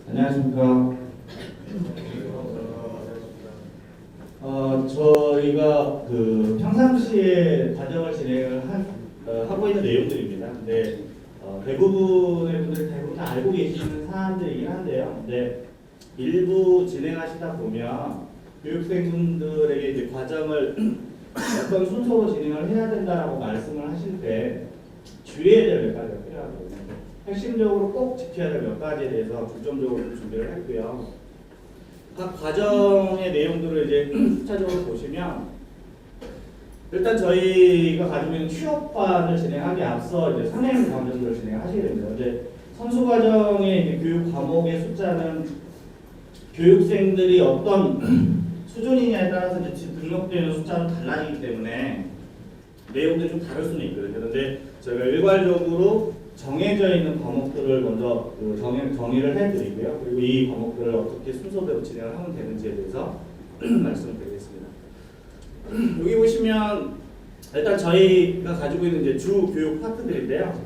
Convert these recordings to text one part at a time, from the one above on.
안녕하십니까. 저희가 평상시에 과정을 진행을 하고 있는 내용들입니다. 근데 대부분의 분들이 대부분 다 알고 계시는 사안들이긴 한데요. 근데 일부 진행하시다 보면 교육생분들에게 이제 과정을 어떤 순서로 진행을 해야 된다라고 말씀을 하실 때 주의해야 될 몇 가지가 필요하거든요. 핵심적으로 꼭 지켜야 될 몇 가지에 대해서 중점적으로 준비를 했고요. 각 과정의 내용들을 이제 수차적으로 보시면 일단 저희가 가지고 있는 취업반을 진행하기 앞서 이제 선행 과정들을 진행하시게 됩니다. 이제 선수 과정의 이제 교육 과목의 숫자는 교육생들이 어떤 수준이냐에 따라서 이제 등록되는 숫자는 달라지기 때문에 내용들이 좀 다를 수는 있거든요. 그런데 저희가 일괄적으로 정해져 있는 과목들을 먼저 정의를 해드리고요. 그리고 이 과목들을 어떻게 순서대로 진행을 하면 되는지에 대해서 말씀을 드리겠습니다. 여기 보시면 일단 저희가 가지고 있는 이제 주 교육 파트들인데요.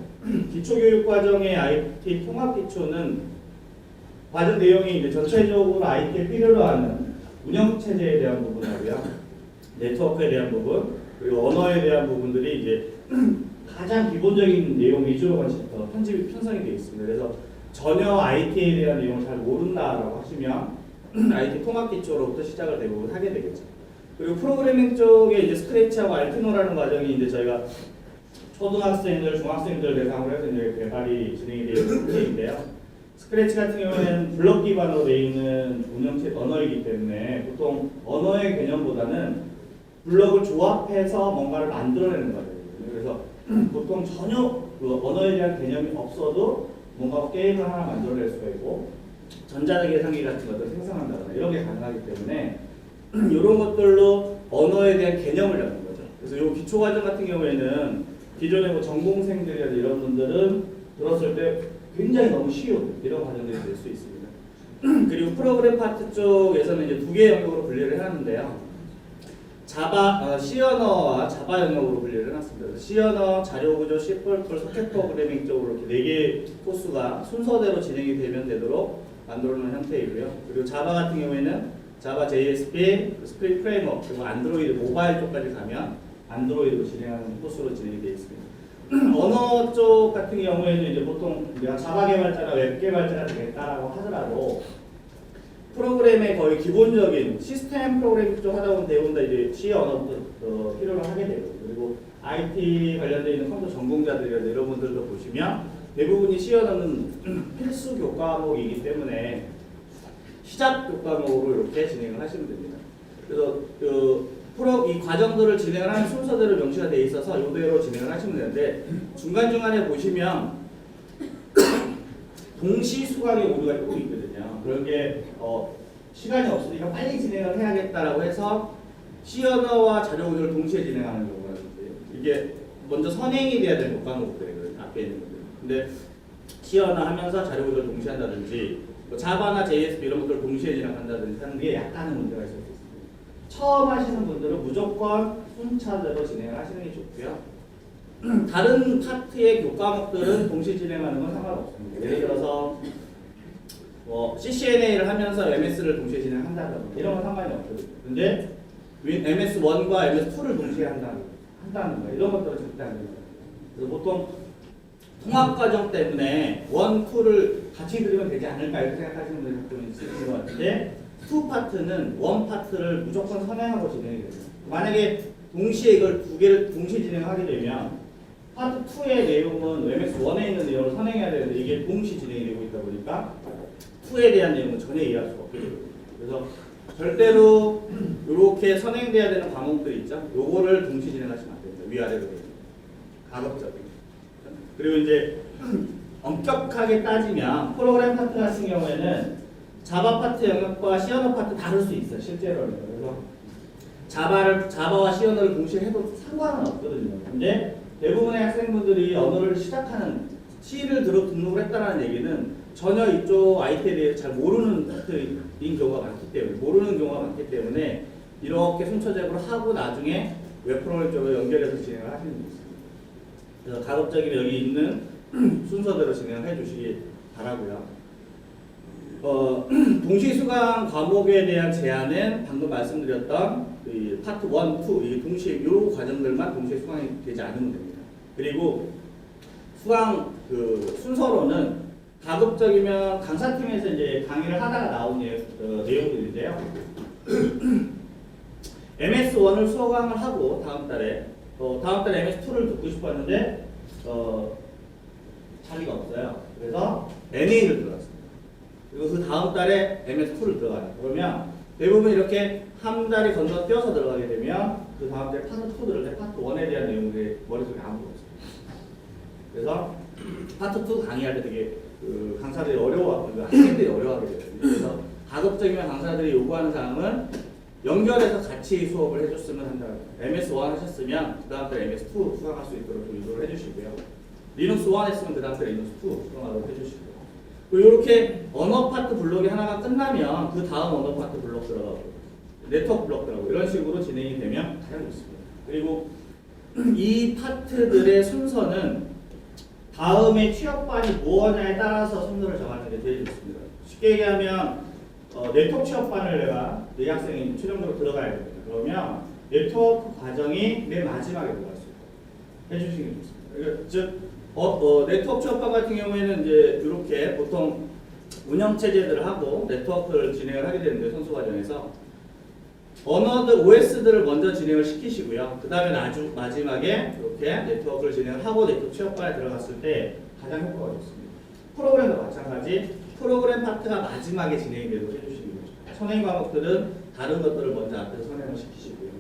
기초교육 과정의 IT 통합 기초는 과정 내용이 이제 전체적으로 IT에 필요로 하는 운영 체제에 대한 부분하고요, 네트워크에 대한 부분, 그리고 언어에 대한 부분들이 이제 가장 기본적인 내용 위주로 편성이 되어 있습니다. 그래서 전혀 IT에 대한 내용을 잘 모른다라고 하시면 IT 통합 기초로부터 시작을 대부분 하게 되겠죠. 그리고 프로그래밍 쪽에 이제 스크래치하고 알티노라는 과정이 이제 저희가 초등학생들, 중학생들 대상으로 해서 이제 개발이 진행이 되어 있는 문제인데요. 스크래치 같은 경우에는 블럭 기반으로 되어 있는 운영체 언어이기 때문에 보통 언어의 개념보다는 블럭을 조합해서 뭔가를 만들어내는 과정이거든요. 그래서 보통 전혀 그 언어에 대한 개념이 없어도 뭔가 게임을 하나 만들어낼 수가 있고 전자적 계산기 같은 것들을 생성한다거나 이런 게 가능하기 때문에 이런 것들로 언어에 대한 개념을 잡는 거죠. 그래서 이 기초 과정 같은 경우에는 기존의 뭐 전공생들이나 이런 분들은 들었을 때 굉장히 너무 쉬운 이런 과정들이 될 수 있습니다. 그리고 프로그램 파트 쪽에서는 이제 두 개의 영역으로 분리를 해놨는데요. C 언어와 자바 영역으로 분리를 해놨습니다. C 언어, 자료구조, C++, 소켓 프로그래밍 쪽으로 이렇게 4개 코스가 순서대로 진행이 되면 되도록 만들어놓은 형태이고요. 그리고 자바 같은 경우에는 자바 JSP, 스크립트 프레임워크, 그리고 안드로이드 모바일 쪽까지 가면 안드로이드로 진행하는 코스로 진행이 되어 있습니다. 언어 쪽 같은 경우에는 이제 보통 내가 자바 개발자나 웹 개발자가 되겠다라고 하더라도 프로그램의 거의 기본적인 시스템 프로그래밍 쪽 하다 보면 대부분 다 이제 C 언어부터 필요로 하게 되고, 그리고 IT 관련되어 있는 컴퓨터 전공자들이나 이런 분들도 보시면 대부분이 C 언어는 필수 교과목이기 때문에 시작 교과목으로 이렇게 진행을 하시면 됩니다. 그래서 이 과정들을 진행을 하는 순서대로 명시가 되어 있어서 이대로 진행을 하시면 되는데 중간중간에 보시면 동시 수강의 오류가 조금 있거든요. 그런 게 시간이 없으니까 빨리 진행을 해야겠다라고 해서 C 언어와 자료 구조를 동시에 진행하는 경우가 있어요. 이게 먼저 선행이 돼야 되는 과목들이거든요. 앞에 있는 것들. 근데 C 언어 하면서 자료 구조를 동시에 한다든지 뭐 자바나 JSP 이런 것들을 동시에 진행한다든지 하는 게 약간의 문제가 있을 수 있습니다. 처음 하시는 분들은 무조건 순차대로 진행을 하시는 게 좋고요. 다른 파트의 교과목들은 동시 진행하는 건 상관없습니다. 예를 들어서 CCNA를 하면서 MS를 동시에 진행한다든가 이런 건 상관이 없거든요. 근데 MS1과 MS2를 동시에 한다는 거 이런 것들은 절대 안 됩니다. 그래서 보통 통합 과정 때문에 1, 2를 같이 들으면 되지 않을까 이렇게 생각하시는 분들이 가끔 있으신 것 같은데 2 파트는 1 파트를 무조건 선행하고 진행이 됩니다. 만약에 동시에 이걸 두 개를 동시에 진행하게 되면 파트 2의 내용은 MS1에 있는 내용을 선행해야 되는데 이게 동시 진행이 되고 있다 보니까 2에 대한 내용은 전혀 이해할 수가 없게 됩니다. 그래서 절대로 이렇게 선행돼야 되는 과목들이 있죠. 요거를 동시 진행하시면 안 됩니다. 위아래로 가급적이. 그리고 이제 엄격하게 따지면 프로그램 파트 같은 경우에는 자바 파트 영역과 C 언어 파트 다를 수 있어요. 실제로는. 그래서 자바와 C 언어를 동시에 해도 상관은 없거든요. 근데 대부분의 학생분들이 언어를 시작하는 C를 등록을 했다는 얘기는 전혀 이쪽 IT에 대해서 잘 모르는 파트인 경우가 많기 때문에 이렇게 순차적으로 하고 나중에 웹 프로그램 쪽으로 연결해서 진행을 하시는 게 있습니다. 그래서 가급적이면 여기 있는 순서대로 진행을 해주시기 바라고요. 동시수강 과목에 대한 제한은 방금 말씀드렸던 그 파트 1, 2, 이 동시에 이 과정들만 동시에 수강이 되지 않으면 됩니다. 그리고 수강 그 순서로는 가급적이면 강사팀에서 이제 강의를 하다가 나온 내용들인데요. MS1을 수강을 하고 다음 달에 MS2를 듣고 싶었는데 자리가 없어요. 그래서 NA를 들어갔습니다. 그리고 그 다음 달에 MS2를 들어가요. 그러면 대부분 이렇게 한 달이 건너뛰어서 들어가게 되면 그 다음 달에 파트 2 들을 때 파트 1에 대한 내용들이 머릿속에 아무것도 없어요. 그래서 파트 2 강의할 때 되게 그 강사들이 학생들이 어려워하게 돼요. 그래서 가급적이면 강사들이 요구하는 사항은 연결해서 같이 수업을 해줬으면 한다. MS1 하셨으면 그 다음 달에 MS2 수강할 수 있도록 좀 유도를 해주시고요. 리눅스 1 했으면 그 다음 달에 리눅스 2 수강하도록 해주시고요. 이렇게 언어 파트 블록이 하나가 끝나면 그 다음 언어 파트 블록 들어가고 네트워크 블록 들어가고 이런 식으로 진행이 되면 가장 좋습니다. 그리고 이 파트들의 순서는 다음에 취업반이 무엇냐에 따라서 순서를 정하는 게 제일 좋습니다. 쉽게 얘기하면 네트워크 취업반을 내가 내 학생이 최종적으로 들어가야 됩니다. 그러면 네트워크 과정이 맨 마지막에 들어갈 수 있도록 해주시는 게 좋습니다. 즉 네트워크 취업반 같은 경우에는 이제 이렇게 보통 운영 체제들을 하고 네트워크를 진행을 하게 되는데 선수 과정에서 언어들 OS들을 먼저 진행을 시키시고요. 그 다음에 아주 마지막에 이렇게 네트워크를 진행을 하고 네트워크 취업반에 들어갔을 때 가장 효과가 좋습니다. 프로그램도 마찬가지. 프로그램 파트가 마지막에 진행이 되도록 해주시는 거죠. 선행 과목들은 다른 것들을 먼저 앞에서 선행을 시키시고요.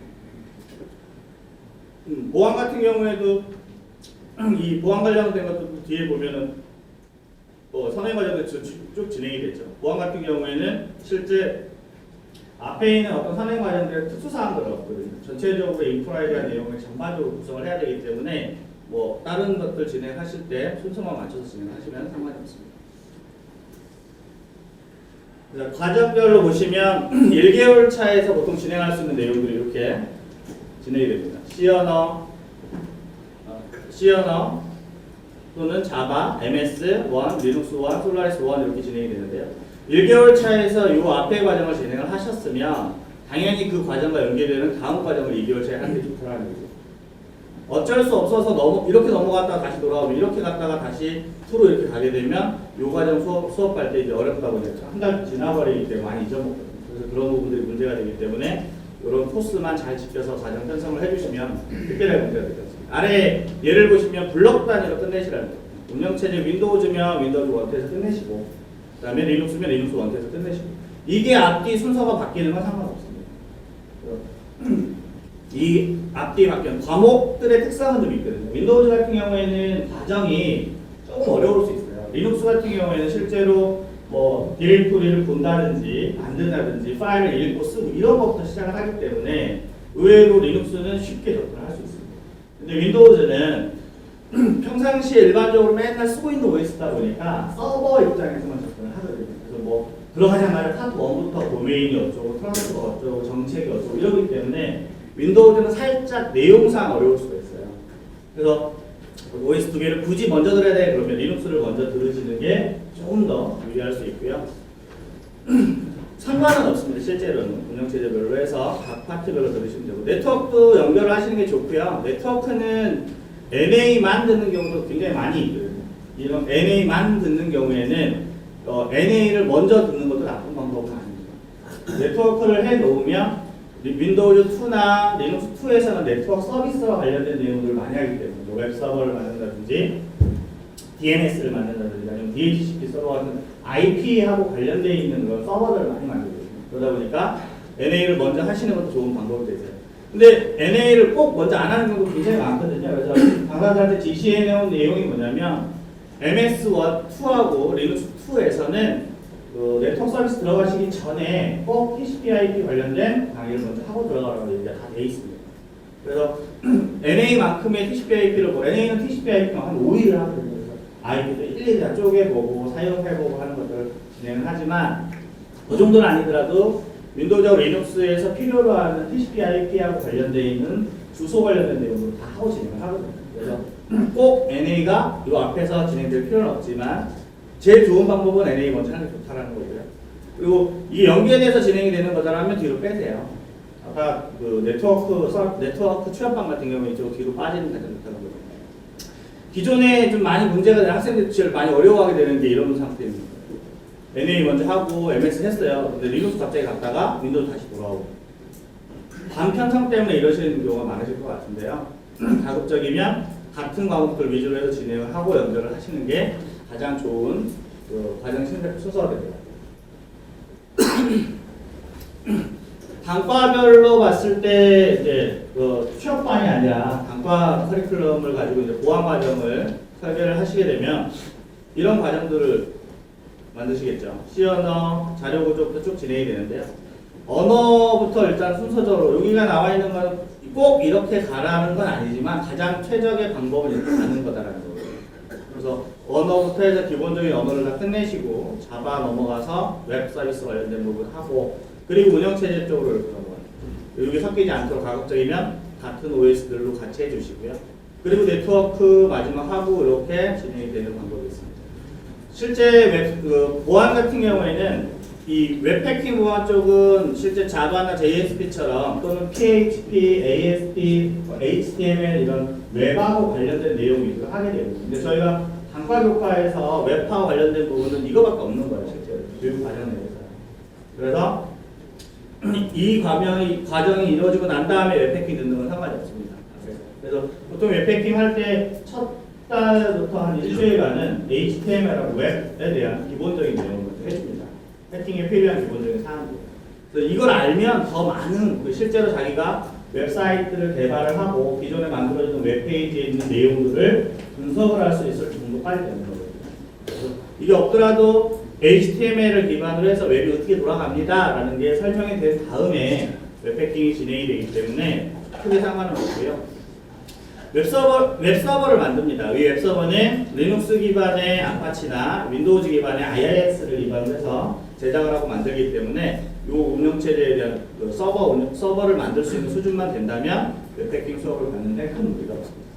보안 같은 경우에도 이 보안 관련된 것도 뒤에 보면은 선행 과정도 쭉 진행이 되죠. 보안 같은 경우에는 실제 앞에 있는 어떤 선행 과정들의 특수사항들은 없거든요. 전체적으로 인프라에 대한 내용을 전반적으로 구성을 해야 되기 때문에 뭐 다른 것들 진행하실 때 순서만 맞춰서 진행하시면 상관이 없습니다. 과정별로 보시면 1개월 차에서 보통 진행할 수 있는 내용들이 이렇게 진행이 됩니다. C언어 또는 자바, MS1, 리눅스 1, 솔라리스 1 이렇게 진행이 되는데요. 1개월 차에서 이 앞에 과정을 진행을 하셨으면 당연히 그 과정과 연계되는 다음 과정을 2개월 차에 하는 게 좋다는 거죠. 어쩔 수 없어서 이렇게 넘어갔다가 다시 돌아오면 이렇게 갔다가 다시 투로 이렇게 가게 되면 이 과정 수업할 때 이제 어렵다 보니까 한 달 지나버리기 때문에 많이 잊어먹거든요. 그래서 그런 부분들이 문제가 되기 때문에 이런 코스만 잘 지켜서 과정 편성을 해주시면 특별한 문제가 되지 않습니다. 아래 예를 보시면 블록 단위로 끝내시라는 거예요. 운영체제 윈도우즈면 윈도우즈 원투에서 끝내시고 그 다음에 리눅스면 리눅스 원투에서 끝내시고 이게 앞뒤 순서가 바뀌는 건 상관없습니다. 이 앞뒤 바뀌는 과목들의 특성은 좀 있거든요. 윈도우즈 같은 경우에는 과정이 조금 어려울 수 있어요. 리눅스 같은 경우에는 실제로 뭐 디렉토리를 본다든지 만든다든지 파일을 읽고 쓰고 이런 것부터 시작을 하기 때문에 의외로 리눅스는 쉽게 접근을 할 수 있습니다. 근데 윈도우즈는 평상시에 일반적으로 맨날 쓰고 있는 OS다 보니까 서버 입장에서만 접근을 하거든요. 그래서 뭐 들어가자마자 파트 1부터 도메인이 어쩌고 트러스가 어쩌고 정책이 어쩌고 이러기 때문에 윈도우즈는 살짝 내용상 어려울 수가 있어요. 그래서 OS 두 개를 굳이 먼저 들어야 돼 그러면 리눅스를 먼저 들으시는 게 조금 더 유리할 수 있고요. 상관은 없습니다. 실제로는 운영체제별로 해서 각 파트별로 들으시면 되고 네트워크도 연결을 하시는 게 좋고요. 네트워크는 NA만 듣는 경우도 굉장히 많이 있거든요. 이런 NA만 듣는 경우에는 NA를 먼저 듣는 것도 나쁜 방법은 아닙니다. 네트워크를 해놓으면 윈도우즈 2나 리눅스 2에서는 네트워크 서비스와 관련된 내용들을 많이 하기 때문에 웹 서버를 만든다든지 DNS를 만든다든지 아니면 DHCP 서버 같은 IP하고 관련되어 있는 그런 서버들을 많이 만들고 있습니다. 그러다 보니까 NA를 먼저 하시는 것도 좋은 방법이 되세요. 근데 NA를 꼭 먼저 안 하는 경우도 굉장히 많거든요. 그래서 강사들한테 지시해놓은 내용이 뭐냐면 MS1, 2하고 리눅스 2에서는 그 네트워크 서비스 들어가시기 전에 꼭 TCP/IP 관련된 강의를 먼저 하고 들어가라고 얘기가 다 돼 있습니다. 그래서 NA만큼의 TCP/IP를 NA는 TCP/IP만 한 5일을 하거든요. 그래서 IP도 일일이 다 쪼개보고 사용해보고 하는 것들을 진행을 하지만 그 정도는 아니더라도 윈도우즈하고 리눅스에서 필요로 하는 TCP/IP하고 관련되어 있는 주소 관련된 내용을 다 하고 진행을 하거든요. 그래서 꼭 NA가 이 앞에서 진행될 필요는 없지만 제일 좋은 방법은 NA 먼저 하는 게 좋다라는 거고요. 그리고 이게 연계돼서 진행이 되는 거다라면 뒤로 빼세요. 아까 그 네트워크 취업방 같은 경우에 이쪽 뒤로 빠지는 게 가장 좋다는 거예요. 기존에 좀 많이 문제가 되는 학생들이 제일 많이 어려워하게 되는 게 이런 상태입니다. NA 먼저 하고 MS 했어요. 근데 리눅스 갑자기 갔다가 윈도우 다시 돌아오고. 반편성 때문에 이러시는 경우가 많으실 것 같은데요. 가급적이면 같은 과목들 위주로 해서 진행을 하고 연결을 하시는 게 가장 좋은 그 과정 순서가 됩니다. 단과별로 봤을 때 이제 그 취업반이 아니라 단과 커리큘럼을 가지고 이제 보완 과정을 설계를 하시게 되면 이런 과정들을 만드시겠죠. C 언어, 자료 구조부터 쭉 진행이 되는데요. 언어부터 일단 순서적으로 여기가 나와 있는 건 꼭 이렇게 가라는 건 아니지만 가장 최적의 방법은 이렇게 가는 거다라는 거예요. 그래서 언어부터 해서 기본적인 언어를 다 끝내시고 자바 넘어가서 웹 서비스 관련된 부분 하고 그리고 운영체제 쪽으로 이렇게 넘어가요. 여기 섞이지 않도록 가급적이면 같은 OS들로 같이 해주시고요. 그리고 네트워크 마지막 하고 이렇게 진행이 되는 방법이 있습니다. 실제 보안 같은 경우에는 이 웹패킹 보안 쪽은 실제 자바나 JSP처럼 또는 PHP, ASP, HTML 이런 웹하고 관련된 내용 위주로 하게 되거든요. 근데 저희가 단과 교과에서 웹하고 관련된 부분은 이거밖에 없는 거예요, 실제로. 교육 과정 내에서. 그래서 이 과정이 이루어지고 난 다음에 웹패킹 듣는 건 상관이 없습니다. 그래서 보통 웹패킹 할 때 첫 달부터 한 일주일간은 HTML하고 웹에 대한 기본적인 내용을 해줍니다. 패킹에 필요한 기본적인 사항들. 그래서 이걸 알면 더 많은 실제로 자기가 웹사이트를 개발을 하고 기존에 만들어진 웹페이지에 있는 내용들을 분석을 할 수 있을 정도까지 되는 거거든요. 그래서 이게 없더라도 HTML을 기반으로 해서 웹이 어떻게 돌아갑니다 라는 게 설명이 된 다음에 웹패킹이 진행이 되기 때문에 크게 상관은 없고요. 웹서버를 만듭니다. 이 웹서버는 리눅스 기반의 아파치나 윈도우즈 기반의 IIX를 기반으로 해서 제작을 하고 만들기 때문에 이 운영체제에 대한 그 서버를 만들 수 있는 수준만 된다면 웹패킹 수업을 받는데 큰 무리가 없습니다.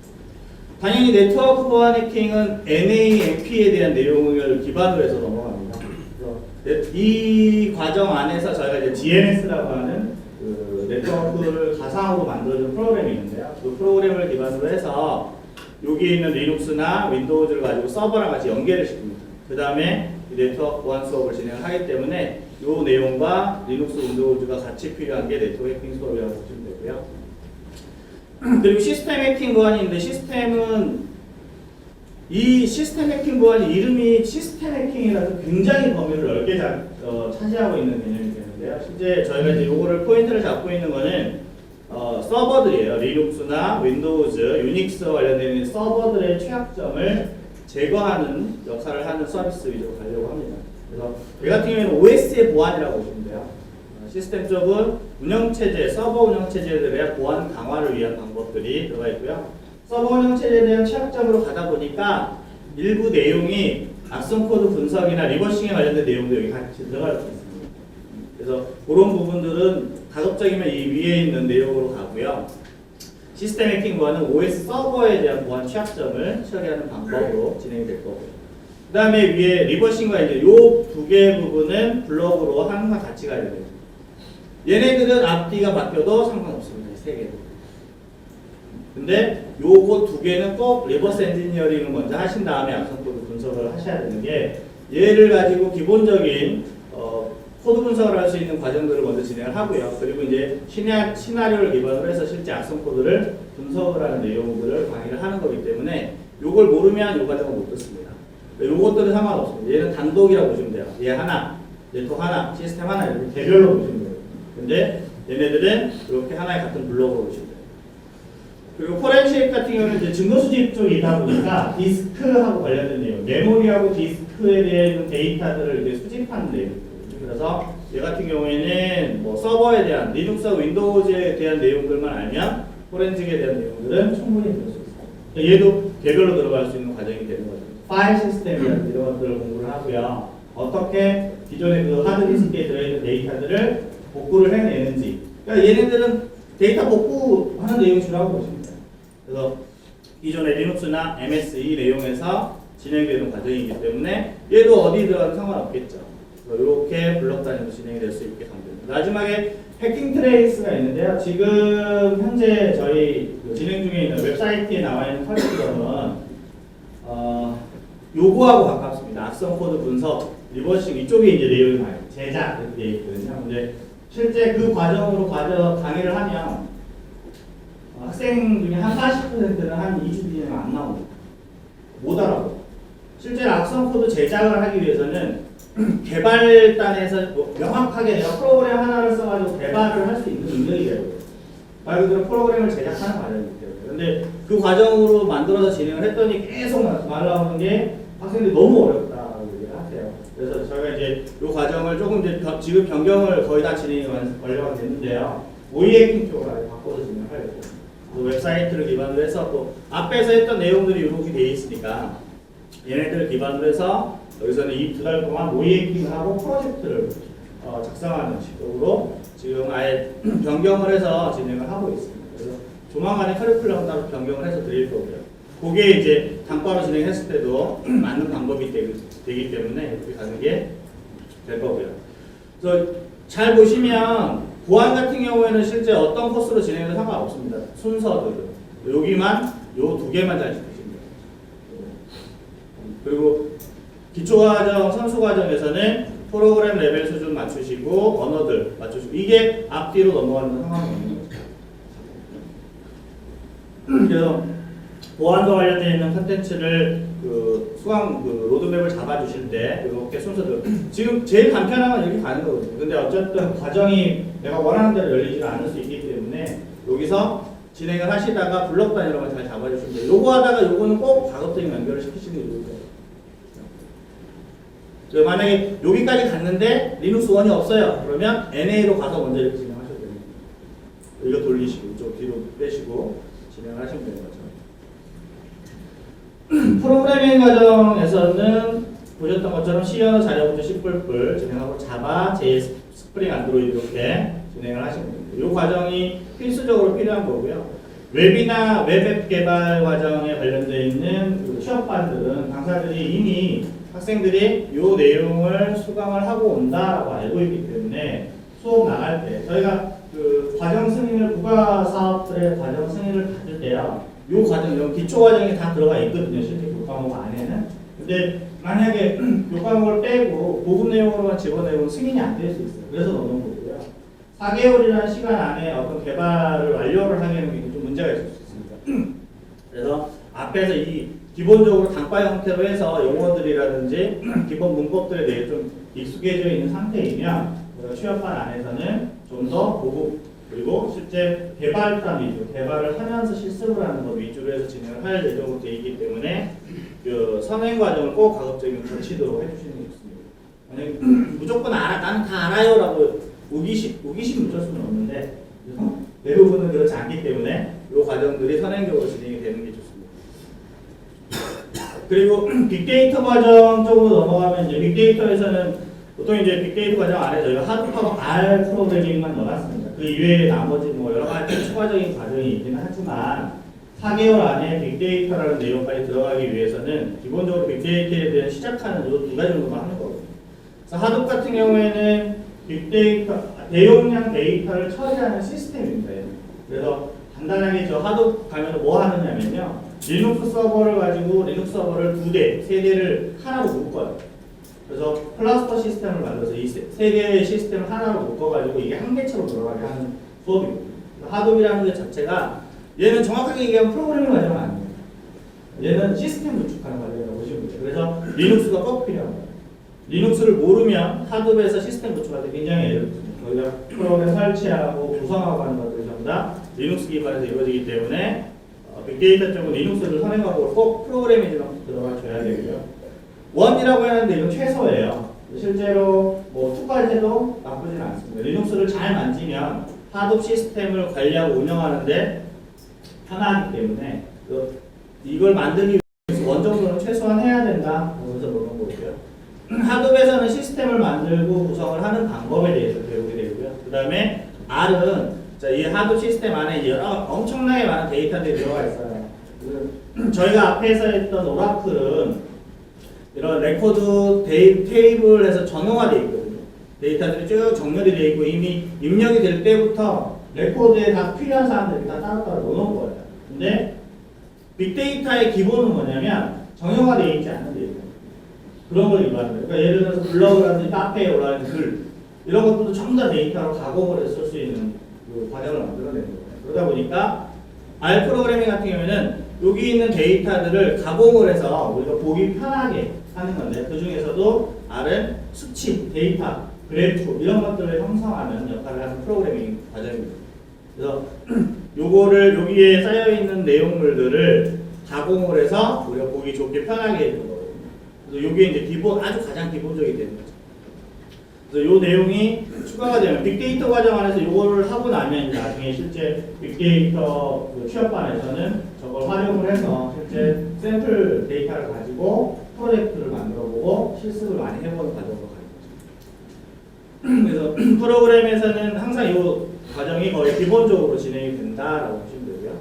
당연히 네트워크 보안 해킹은 NAMP에 대한 내용을 기반으로 해서 넘어갑니다. 그래서 이 과정 안에서 저희가 이제 GNS라고 하는 그 네트워크를 가상으로 만들어준 프로그램이 있는데요. 그 프로그램을 기반으로 해서 여기 있는 리눅스나 윈도우즈를 가지고 서버랑 같이 연계를 시킵니다. 그 다음에 네트워크 보안 수업을 진행을 하기 때문에 이 내용과 리눅스, 윈도우즈가 같이 필요한 게 네트워크 해킹 수업이라고 보시면 되고요. 그리고 시스템 해킹 보안인데 이 시스템 해킹 보안이 이름이 시스템 해킹이라서 굉장히 범위를 넓게 차지하고 있는 개념이 되는데요. 실제 저희가 이제 요거를 포인트를 잡고 있는 거는 서버들이에요. 리눅스나 윈도우즈, 유닉스 관련된 서버들의 취약점을 제거하는 역할을 하는 서비스 위주로 가려고 합니다. 그래서 이 같은 경우에는 OS의 보안이라고 보시면 돼요. 시스템 쪽은 운영체제, 서버 운영체제들의 보안 강화를 위한 방법들이 들어가 있고요. 서버 운영체제에 대한 취약점으로 가다 보니까 일부 내용이 악성 코드 분석이나 리버싱에 관련된 내용도 여기 같이 들어갈 수 있습니다. 그래서 그런 부분들은 가급적이면 이 위에 있는 내용으로 가고요. 시스템 해킹 보안은 OS 서버에 대한 보안 취약점을 처리하는 방법으로 진행이 될 거고요. 그 다음에 위에 리버싱과 이제 요 두 개의 부분은 블럭으로 항상 같이 가야 돼요. 얘네들은 앞뒤가 바뀌어도 상관없습니다. 이 세 개는. 근데 요거 두 개는 꼭 리버스 엔지니어링을 먼저 하신 다음에 악성 코드 분석을 하셔야 되는 게 얘를 가지고 기본적인 코드 분석을 할 수 있는 과정들을 먼저 진행을 하고요. 그리고 이제 시나리오를 기반으로 해서 실제 악성 코드를 분석을 하는 내용들을 강의를 하는 거기 때문에 요걸 모르면 요 과정을 못 듣습니다. 요것들은 상관없습니다. 얘는 단독이라고 보시면 돼요. 얘 하나, 네트워크 하나, 시스템 하나 이렇게 개별로 보시면 돼요. 근데 얘네들은 이렇게 하나의 같은 블록으로 보시면 돼요. 그리고 포렌식 같은 경우는 이제 증거 수집 쪽이다 보니까 디스크하고 관련된 내용, 메모리하고 디스크에 대한 데이터들을 이렇게 수집하는 내용. 그래서 얘 같은 경우에는 뭐 서버에 대한 리눅스와 윈도우즈에 대한 내용들만 알면 포렌식에 대한 내용들은 충분히 들을 수 있어요. 얘도 개별로 들어갈 수 있는 과정이 되는 거죠. 파일 시스템이라든지 이런 것들을 공부를 하고요. 어떻게 기존의 그 하드디스크에 들어있는 데이터들을 복구를 해내는지. 그러니까 얘네들은 데이터 복구하는 내용이 주라고 보시면 돼요. 그래서 기존의 리눅스나 MS 이 내용에서 진행되는 과정이기 때문에 얘도 어디 들어가도 상관없겠죠. 이렇게 블록 단위로 진행이 될 수 있게 됩니다. 마지막에 해킹 트레이스가 있는데요. 지금 현재 저희 진행 중에 있는 웹사이트에 나와 있는 커리큘럼은 요거하고 가깝습니다. 악성 코드 분석, 리버싱 이쪽에 이제 내용이 많아요. 제작 이렇게 되어 있거든요. 근데 실제 그 과정으로 강의를 하면 학생 중에 한 40%는 한 2주 뒤에는 안 나옵니다. 못 알아보고. 실제 악성 코드 제작을 하기 위해서는 개발단에서 명확하게 내가 프로그램 하나를 써가지고 개발을 할 수 있는 능력이 돼요. 말 그대로 프로그램을 제작하는 과정이기 때문에. 근데 그 과정으로 만들어서 진행을 했더니 계속 말 나오는 게 학생들이 너무 어렵다고 얘기를 하세요. 그래서 저희가 이제 이 과정을 조금 이제 지금 변경을 거의 다 진행이 완료가 됐는데요. OE해킹 쪽으로 아예 바꿔서 진행을 하려고. 웹사이트를 기반으로 해서 또 앞에서 했던 내용들이 이렇게 되어 있으니까 얘네들을 기반으로 해서 여기서는 이 2달 동안 OE해킹을 하고 프로젝트를 작성하는 식으로 지금 아예 변경을 해서 진행을 하고 있습니다. 그래서 조만간에 커리큘럼 따로 변경을 해서 드릴 거고요. 그게 이제 단과로 진행했을 때도 맞는 방법이 되기 때문에 이렇게 가는 게 될 거고요. 그래서 잘 보시면 보안 같은 경우에는 실제 어떤 코스로 진행해도 상관없습니다. 순서들은 여기만 요 두 개만 잘 지키시면 돼요. 그리고 기초과정, 선수과정에서는 프로그램 레벨 수준 맞추시고 언어들 맞추시고 이게 앞뒤로 넘어가는 상황이 있는 거죠. 그래서 보안과 관련되어 있는 컨텐츠를 수강 로드맵을 잡아주실 때 이렇게 순서대로 지금 제일 간편한 건 이렇게 가는 거거든요. 근데 어쨌든 과정이 내가 원하는 대로 열리지 않을 수 있기 때문에 여기서 진행을 하시다가 블록 단위로만 잘 잡아주시면 돼요. 요거 하다가 요거는 꼭 가급적인 연결을 시키시는 게 좋을 거예요. 만약에 여기까지 갔는데 리눅스 1이 없어요. 그러면 NA로 가서 먼저 이렇게 진행하셔도 됩니다. 이거 돌리시고 이쪽 뒤로 빼시고 진행을 하시면 되는 거죠. 프로그래밍 과정에서는 보셨던 것처럼 C 언어 자료부터 C++ 진행하고 자바, JS, 스프링, 안드로이드 이렇게 진행을 하시면 됩니다. 이 과정이 필수적으로 필요한 거고요. 웹이나 웹앱 개발 과정에 관련되어 있는 취업반들은 강사들이 이미 학생들이 이 내용을 수강을 하고 온다라고 알고 있기 때문에 수업 나갈 때 저희가 과정 승인을 국가 사업들의 과정 승인을 받을 때요. 이 과정, 이런 기초 과정이 다 들어가 있거든요. 실제 교과목 안에는. 근데 만약에 교과목을 빼고 고급 내용으로만 집어내면 승인이 안 될 수 있어요. 그래서 넣는 거고요. 4개월이라는 시간 안에 어떤 개발을 완료를 하기에는 좀 문제가 있을 수 있습니다. 그래서 앞에서 이 기본적으로 단과 형태로 해서 용어들이라든지 기본 문법들에 대해 좀 익숙해져 있는 상태이면 취업반 안에서는 좀 더 고급 그리고 실제 개발단 위주, 개발을 하면서 실습을 하는 것 위주로 해서 진행을 할 예정으로 되어 있기 때문에 선행 과정을 꼭 가급적이면 거치도록 해주시는 게 좋습니다. 만약에 무조건 나는 다 알아요라고 우기심 묻을 수는 없는데 대부분은 그렇지 않기 때문에 이 과정들이 선행적으로 진행이 되는 게 좋습니다. 그리고 빅데이터 과정 쪽으로 넘어가면 이제 빅데이터에서는 보통 이제 빅데이터 과정 안에 저희가 하드하고 R 프로그래밍만 넣어놨습니다. 그 이외에 나머지 뭐 여러 가지 추가적인 과정이 있기는 하지만 4개월 안에 빅데이터라는 내용까지 들어가기 위해서는 기본적으로 빅데이터에 대한 시작하는 이 두 가지 정도만 하는 거거든요. 그래서 하둡 같은 경우에는 빅데이터, 대용량 데이터를 처리하는 시스템입니다. 그래서 간단하게 저 하둡 가면 뭐 하느냐면요. 리눅스 서버를 가지고 리눅스 서버를 2대, 3대를 하나로 묶어요. 그래서 클러스터 시스템을 만들어서 이 세 개의 시스템을 하나로 묶어가지고 이게 한 개처럼 돌아가게 하는 수업입니다. 하둡이라는 것 자체가 얘는 정확하게 얘기하면 프로그래밍 과정은 아니에요. 얘는 시스템 구축하는 과정이라고 보시면 돼요. 그래서 리눅스가 꼭 필요합니다. 리눅스를 모르면 하둡에서 시스템 구축할 때 굉장히 어렵습니다. 거기다 프로그램 설치하고 구성하고 하는 것들이 전부 다 리눅스 기반에서 이루어지기 때문에 빅데이터 쪽은 리눅스를 선행하고 꼭 프로그래밍에 들어가 줘야 되고요. 1이라고 하는데 이건 최소예요. 실제로 뭐 2까지 해도 나쁘진 않습니다. 리눅스를 잘 만지면 하둡 시스템을 관리하고 운영하는데 편하기 때문에 이걸 만들기 위해서 원 정도는 최소한 해야 된다. 그래서 보는 거고요. 하둡에서는 시스템을 만들고 구성을 하는 방법에 대해서 배우게 되고요. 그 다음에 R은 이 하둡 시스템 안에 여러 엄청나게 많은 데이터들이 들어가 있어요. 저희가 앞에서 했던 오라클은 이런 레코드 테이블에서 정형화되어 있거든요. 데이터들이 쭉 정렬이 되어 있고 이미 입력이 될 때부터 레코드에 다 필요한 사람들이 다 따로따로 넣어놓은 거예요. 근데 빅데이터의 기본은 뭐냐면 정형화되어 있지 않은 데이터. 그런 걸 이루하는 거예요. 그러니까 예를 들어서 블로그라든지 카페에 올라가는 글 이런 것들도 전부 다 데이터로 가공을 해서 쓸 수 있는 그 과정을 만들어내는 거예요. 그러다 보니까 R 프로그래밍 같은 경우에는 여기 있는 데이터들을 가공을 해서 우리가 보기 편하게 하는 건데 그 중에서도 R은 수치, 데이터, 그래프 이런 것들을 형성하는 역할을 하는 프로그래밍 과정입니다. 그래서 요거를 여기에 쌓여 있는 내용물들을 가공을 해서 우리가 보기 좋게 편하게 해주는 거거든요. 그래서 요게 이제 기본 아주 가장 기본적이 되는 거죠. 그래서 요 내용이 추가가 되면 빅데이터 과정 안에서 요거를 하고 나면 나중에 실제 빅데이터 그 취업반에서는 저걸 활용을 해서 실제 샘플 데이터를 가지고 프로젝트를 만들어보고 실습을 많이 해보는 과정으로 가는 거죠. 그래서 프로그램에서는 항상 이 과정이 거의 기본적으로 진행이 된다라고 보시면 되고요.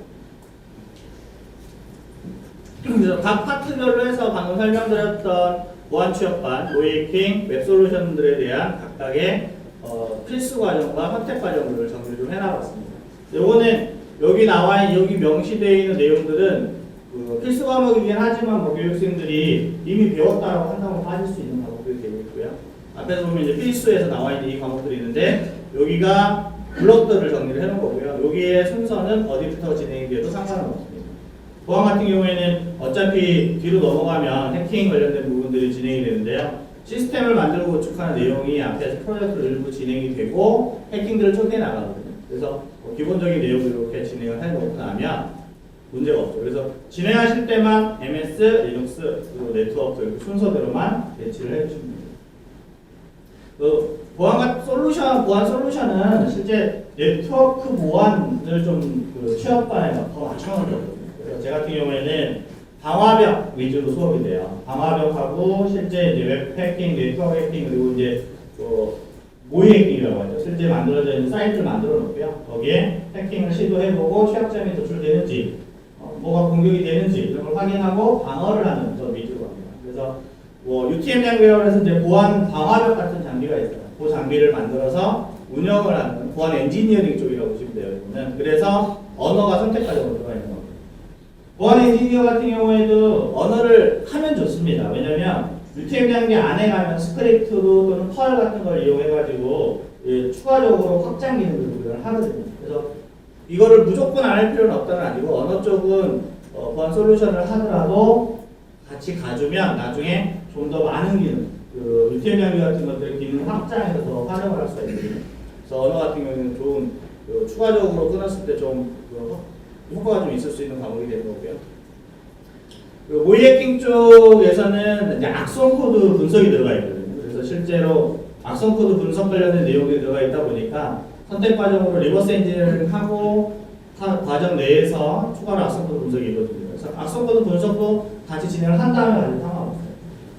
그래서 각 파트별로 해서 방금 설명드렸던 보안 취업반, 노이킹, 웹솔루션들에 대한 각각의 필수 과정과 선택 과정들을 정리 좀 해놔봤습니다. 요거는 여기 나와 있는 여기 명시되어 있는 내용들은 그 필수 과목이긴 하지만 뭐 교육생들이 이미 배웠다라고 한다고 빠질 수 있는 과목들이 되고 있고요. 앞에서 보면 이제 필수에서 나와 있는 이 과목들이 있는데 여기가 블록들을 정리를 해놓은 거고요. 여기에 순서는 어디부터 진행이 돼도 상관은 없습니다. 보안 같은 경우에는 어차피 뒤로 넘어가면 해킹 관련된 부분들이 진행이 되는데요. 시스템을 만들고 구축하는 내용이 앞에서 프로젝트로 일부 진행이 되고 해킹들을 쪼개 나가거든요. 그래서 기본적인 내용을 이렇게 진행을 해놓고 나면 문제가 없죠. 그래서 진행하실 때만 MS, 리눅스, 그리고 네트워크 순서대로만 배치를 해주시면 됩니다. 보안 솔루션은 실제 네트워크 보안을 좀 그 취업반에 더 맞춰놓은 거거든요. 그래서 제 같은 경우에는 방화벽 위주로 수업이 돼요. 방화벽하고 실제 이제 웹 해킹, 네트워크 해킹 그리고 이제 모의 해킹이라고 하죠. 실제 만들어져 있는 사이트를 만들어 놓고요. 거기에 해킹을 시도해보고 취약점이 도출되는지, 뭐가 공격이 되는지 이런 걸 확인하고 방어를 하는 저 위주로 합니다. 그래서 뭐 UTM 장비라고 해서 이제 보안 방화벽 같은 장비가 있어요. 그 장비를 만들어서 운영을 하는 보안 엔지니어링 쪽이라고 보시면 돼요. 이거는. 그래서 언어가 선택 과정으로 들어가 있는 겁니다. 보안 엔지니어 같은 경우에도 언어를 하면 좋습니다. 왜냐면 UTM 장비 안에 가면 스크립트로 또는 펄 같은 걸 이용해가지고 추가적으로 확장 기능을 우리가 하거든요. 그래서 이거를 무조건 안 할 필요는 없다는 아니고 언어 쪽은 보안 솔루션을 하더라도 같이 가주면 나중에 좀 더 많은 기능, UTM 장비 같은 것들의 기능을 확장해서 더 활용을 할 수가 있거든요. 그래서 언어 같은 경우에는 좋은 추가적으로 끊었을 때 좀 효과가 좀 있을 수 있는 과목이 되는 거고요. 모의 해킹 쪽에서는 이제 악성 코드 분석이 들어가 있거든요. 그래서 실제로 악성 코드 분석 관련된 내용이 들어가 있다 보니까 선택 과정으로 리버스 엔지니어링하고 과정 내에서 추가로 악성 코드 분석이 이루어집니다. 그래서 악성 코드 분석도 같이 진행을 한 다음에 가지고 상관없어요.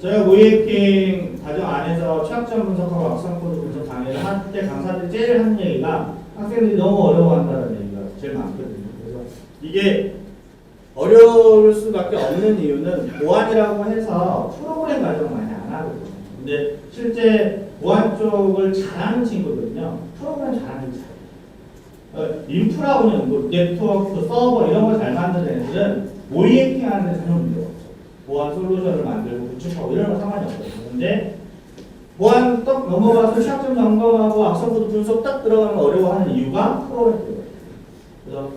저희가 모의 해킹 과정 안에서 취약점 분석하고 악성 코드 분석 강의를 할 때 강사들이 제일 하는 얘기가 학생들이 너무 어려워한다는 얘기가 제일 많거든요. 그래서 이게 어려울 수밖에 없는 이유는 보안이라고 해서 프로그램 과정을 많이 안 하거든요. 근데 실제 보안 쪽을 잘하는 친구들은요, 프로그램 잘하는 게 잘해요. 인프라고는 뭐 네트워크, 서버 이런 걸 잘 만드는 애들은 모의 해킹 하는 데 전혀 문제가 없죠. 보안 솔루션을 만들고 구축하고 이런 거 상관이 없거든요. 근데 보안 딱 넘어가서 취약점 점검하고 악성 코드 분석 딱 들어가면 어려워하는 이유가 프로그램 때문에. 그래서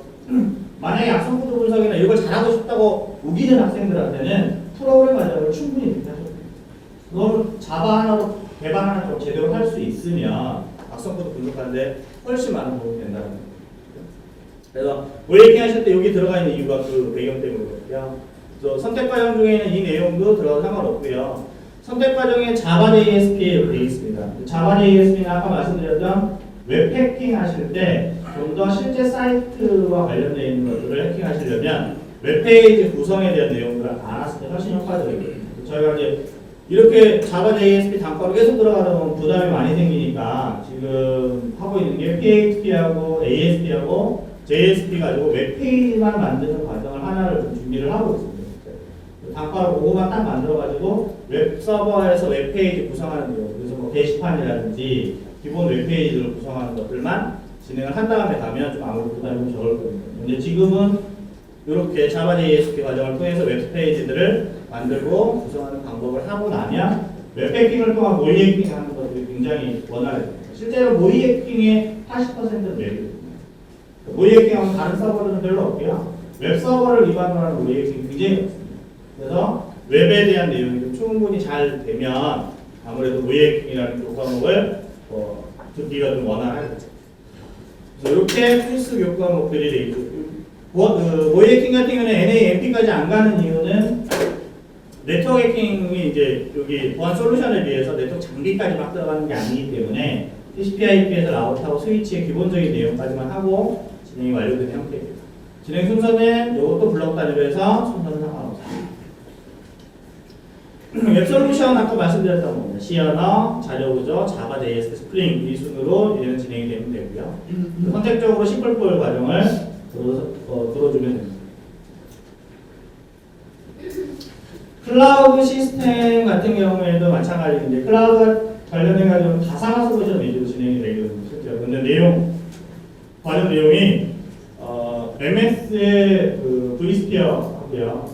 만약에 악성 코드 분석이나 이걸 잘하고 싶다고 우기는 학생들한테는 프로그램 과정을 충분히 비켜줘야 돼요. 그걸 자바 하나로 개발 하나로 제대로 할 수 있으면 악성 코드 분석하는데 훨씬 많은 도움이 된다는 거예요. 그래서 모의해킹 하실 때 여기 들어가 있는 이유가 그 배경 때문이거든요. 그래서 선택 과정 중에는 이 내용도 들어가도 상관없고요. 선택 과정에 자바 JSP로 되어 있습니다. 자바 JSP는 아까 말씀드렸던 웹 해킹 하실 때 좀 더 실제 사이트와 관련되어 있는 것들을 해킹하시려면 웹페이지 구성에 대한 내용들을 알았을 때 훨씬 효과적이거든요. 저희가 이제 이렇게 자바 JSP 단가로 계속 들어가다 보면 부담이 많이 생기니까 지금 하고 있는 게 PHP하고 ASP하고 JSP 가지고 웹페이지만 만드는 과정을 하나를 좀 준비를 하고 있습니다. 단가로 그거만 딱 만들어가지고 웹 서버에서 웹페이지 구성하는 내용, 그래서 뭐 게시판이라든지 기본 웹페이지를 구성하는 것들만 진행을 한 다음에 가면 좀 아무래도 부담이 좀 적을 거예요. 근데 지금은 이렇게 자바 JSP 과정을 통해서 웹페이지들을 만들고 구성하는 방법을 하고 나면 웹패킹을 통한 모의 해킹하는 것들이 굉장히 원활해요. 실제로 모의 해킹의 80%는 웹이거든요. 모의 해킹하면 다른 서버들은 별로 없고요. 웹 서버를 기반으로 하는 모의 해킹이 굉장히 많습니다. 그래서 웹에 대한 내용이 좀 충분히 잘 되면 아무래도 모의 해킹이라는 교과목을 듣기가 좀 원활하겠죠. 그래서 이렇게 필수 교과목들이 되어 있고, 모의 해킹 같은 경우는 NAMP까지 안 가는 이유는 네트워크 해킹이 이제 여기 보안 솔루션에 비해서 네트워크 장비까지 막 들어가는 게 아니기 때문에 TCP/IP에서 라우터하고 스위치의 기본적인 내용까지만 하고 진행이 완료된 형태입니다. 진행 순서는 이것도 블록 단위로 해서 순서는 상관없습니다. 웹 솔루션 아까 말씀드렸던 겁니다. C 언어, 자료 구조, 자바, JS, 스프링 이 순으로 얘는 진행이 되면 되고요. 선택적으로 심플볼 과정을 들어주면 됩니다. 클라우드 시스템 같은 경우에도 마찬가지인데 클라우드 관련해 가지고 가상화 솔루션 위주로 진행이 되거든요. 실제로. 근데 관련 내용이 MS의 그 vSphere 하고요,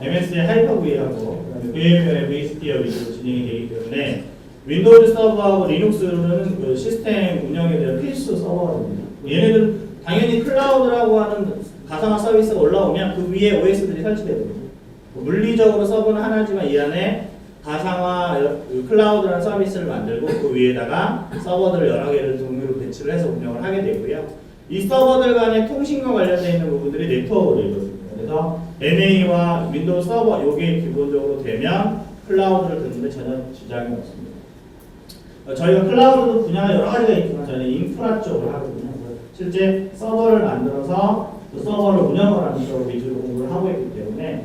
MS의 하이퍼V하고 VM의 vSphere 위주로 진행이 되기 때문에 윈도우즈 서버하고 리눅스는 그 시스템 운영에 대한 필수 서버거든요. 얘네들 당연히 클라우드라고 하는 가상화 서비스가 올라오면 그 위에 OS들이 설치되거든요. 물리적으로 서버는 하나지만 이 안에 가상화 클라우드라는 서비스를 만들고 그 위에다가 서버들을 여러 개를 종류로 배치를 해서 운영을 하게 되고요. 이 서버들 간의 통신과 관련되어 있는 부분들이 네트워크로 이루어집니다. 그래서 NA와 윈도우 서버 이게 기본적으로 되면 클라우드를 듣는데 전혀 지장이 없습니다. 저희가 클라우드 분야가 여러 가지가 있지만 저희는 인프라 쪽을 하거든요. 실제 서버를 만들어서 그 서버를 운영을 하는 쪽 위주로 공부를 하고 있기 때문에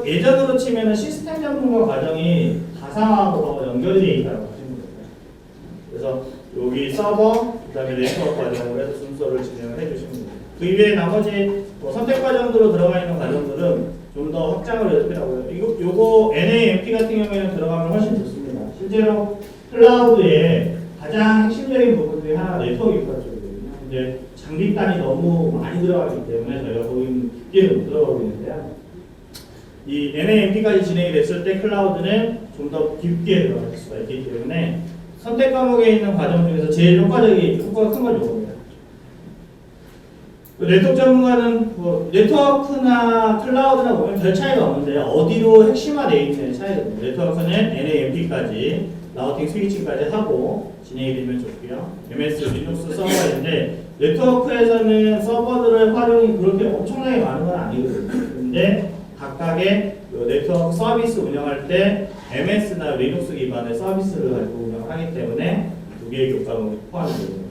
예전으로 치면은 시스템 전문가 과정이 가상화하고 더 연결이 되어 있다고 보시면 됩니다. 그래서 여기 서버, 그 다음에 네트워크 과정으로 해서 순서를 진행을 해주시면 됩니다. 그 이외에 나머지 선택 과정으로 들어가 있는 과정들은 좀 더 확장을 연습하고요. 요거 NAMP 같은 경우에는 들어가면 훨씬 좋습니다. 실제로 클라우드의 가장 핵심적인 부분들이 하나가 네트워크 인프라 쪽이거든요. 근데 장비단이 너무 많이 들어가기 때문에 저희가 거기는 깊게는 못 들어가고 있는데요. 이 NAMP까지 진행이 됐을 때 클라우드는 좀 더 깊게 들어갈 수가 있기 때문에 선택 과목에 있는 과정 중에서 제일 효과가 큰 건 이겁니다. 네트워크 전문가는 네트워크나 클라우드나 보면 별 차이가 없는데 어디로 핵심화되어 있는 차이거든요. 네트워크는 NAMP까지 라우팅 스위칭까지 하고 진행이 되면 좋고요. MS 리눅스 서버인데 네트워크에서는 서버들의 활용이 그렇게 엄청나게 많은 건 아니거든요. 근데 각각의 네트워크 서비스 운영할 때 MS나 리눅스 기반의 서비스를 가지고 운영을 하기 때문에 두 개의 교과목이 포함이 되거든요.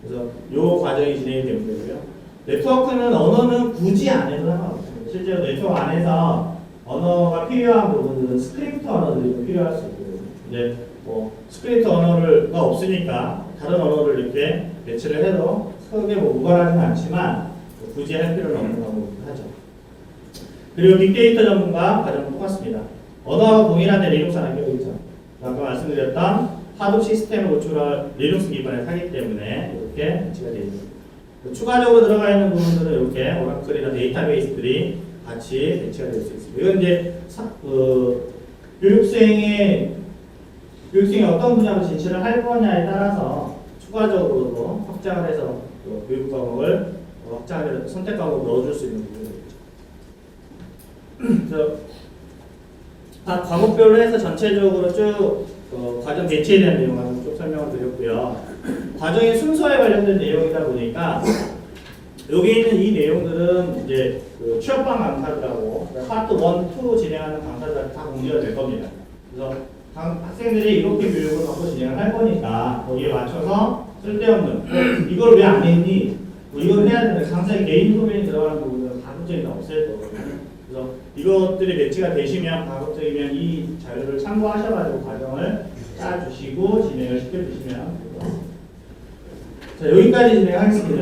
그래서 이 과정이 진행이 되면 되고요. 네트워크는 언어는 굳이 안 해도 상관없습니다. 실제로 네트워크 안에서 언어가 필요한 부분들은 스크립트 언어들이 필요할 수 있거든요. 근데 스크립트 언어가 없으니까 다른 언어를 이렇게 배치를 해도 크게 무관하지는 않지만 굳이 할 필요는 없는 방법이긴 하죠. 그리고 빅데이터 전문가 과정은 똑같습니다. 언어하고 동일한데 리눅스 안에 껴있죠. 아까 말씀드렸던 하드 시스템을 구축할 리눅스 기반에 타기 때문에 이렇게 배치가 되어 있습니다. 추가적으로 들어가 있는 부분들은 이렇게 오라클이나 데이터베이스들이 같이 배치가 될 수 있습니다. 이건 이제 교육생이 어떤 분야로 진출을 할 거냐에 따라서 추가적으로도 확장을 해서 교육 과목을 확장을 선택 과목을 넣어줄 수 있는 부분이죠. 그래서 각 과목별로 해서 전체적으로 쭉 과정 배치에 대한 내용을 쭉 설명을 드렸고요. 과정의 순서에 관련된 내용이다 보니까 여기 있는 이 내용들은 이제 취업반 강사들하고 파트 1, 2 진행하는 강사들한테 다 공개가 될 겁니다. 그래서 학생들이 이렇게 교육을 받고 진행을 할 거니까 거기에 맞춰서 쓸데없는 이걸 왜 안 했니? 이걸 해야 되는 강사의 개인 소견이 들어가는 부분은 가급적이면 없앨 거거든요. 그래서 이것들이 배치가 되시면 가급적이면 이 자료를 참고하셔가지고 과정을 짜주시고 진행을 시켜주시면 됩니다. 자, 여기까지 진행하겠습니다.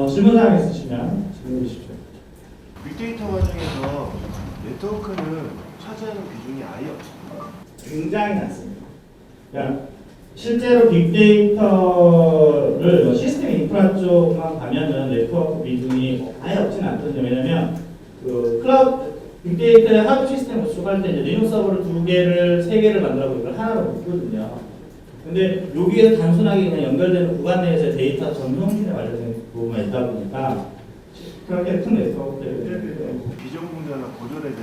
질문사항 있으시면 질문해 주십시오. 빅데이터 과정에서 네트워크는 차지하는 비중이 아예 없습니다. 굉장히 낮습니다. 그러니까 실제로 빅데이터를 시스템 인프라 쪽만 가면은 네트워크 비중이 아예 없지는 않거든요. 왜냐면 그 클라우드 빅데이터의 하드 시스템 구축할 때 이제 리눅스 서버를 2개를 3개를 만들고 이걸 하나로 묶거든요. 근데 여기에서 단순하게 그냥 연결되는 구간 내에서 데이터 전송신에 관련된 부분만 있다 보니까 그렇게 큰 네트워크들 비전공자나 고졸 애들은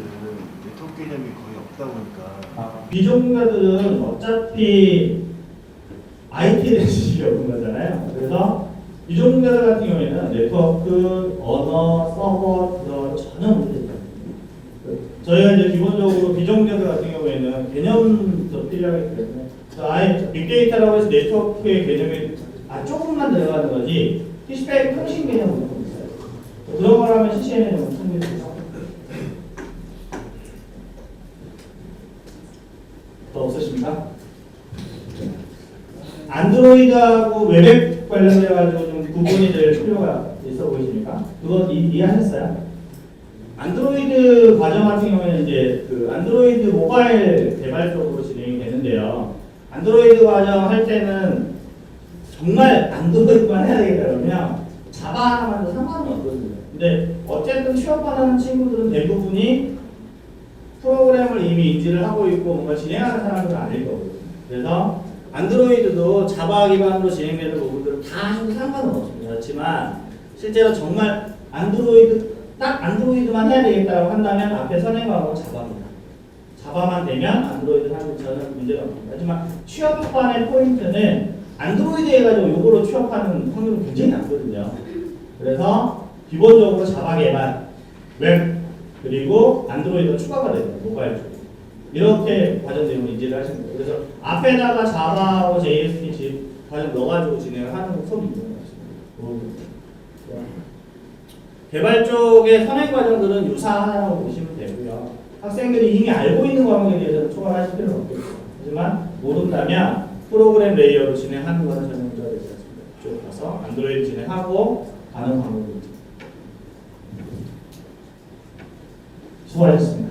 네트워크 개념이 거의 없다 보니까 비전문가들은 어차피 IT에 대한 지식이 없는 거잖아요. 그래서 비전문가들 같은 경우에는 네트워크, 언어, 서버 그거 전혀 문제가 없어요. 저희가 이제 기본적으로 비전문가들 같은 경우에는 개념도 필요하기 때문에 아예 빅데이터라고 해서 네트워크의 개념이 조금만 들어가는 거지 PCP의 통신 개념은 없어요. 그런 거라면 CCN에는 엄청 있어요. 더 없으십니까? 안드로이드하고 웹앱 관련돼 가지고 좀 구분이 될 필요가 있어 보이십니까? 그거 이해하셨어요? 안드로이드 과정 같은 경우에는 이제 그 안드로이드 모바일 개발 쪽으로 진행이 되는데요. 안드로이드 과정 할 때는 정말 안드로이드만 해야 되겠다 그러면 자바 하나만 도 상관은 없거든요. 근데 어쨌든 취업하는 친구들은 대부분이 프로그램을 이미 인지를 하고 있고 뭔가 진행하는 사람들은 아닐 거거든요. 그래서 안드로이드도 자바 기반으로 진행되는 부분들은 다 해도 상관은 없습니다. 그렇지만 실제로 정말 딱 안드로이드만 해야 되겠다고 한다면 앞에 선행과목은 자바입니다. 자바만 되면 안드로이드 하는 저는 문제가 없습니다. 하지만 취업반의 포인트는 안드로이드 해가지고 이걸로 취업하는 확률은 굉장히 낮거든요. 그래서 기본적으로 자바 개발, 웹, 그리고 안드로이드가 추가가 됩니다. 모바일 쪽. 이렇게 과정 내용을 인지를 하시는 거예요. 그래서 앞에다가 자바하고 JSP 과정 넣어가지고 진행을 하는 수업이 있는 것 같습니다. 개발 쪽의 선행 과정들은 유사하다고 보시면 되고요. 학생들이 이미 알고 있는 과목에 대해서는 초과하실 필요는 없겠죠. 하지만 모른다면 프로그램 레이어로 진행하는 것은 설명드려야 되지 않습니다. 쭉 가서 안드로이드 진행하고 가는 방법입니다. 수고하셨습니다.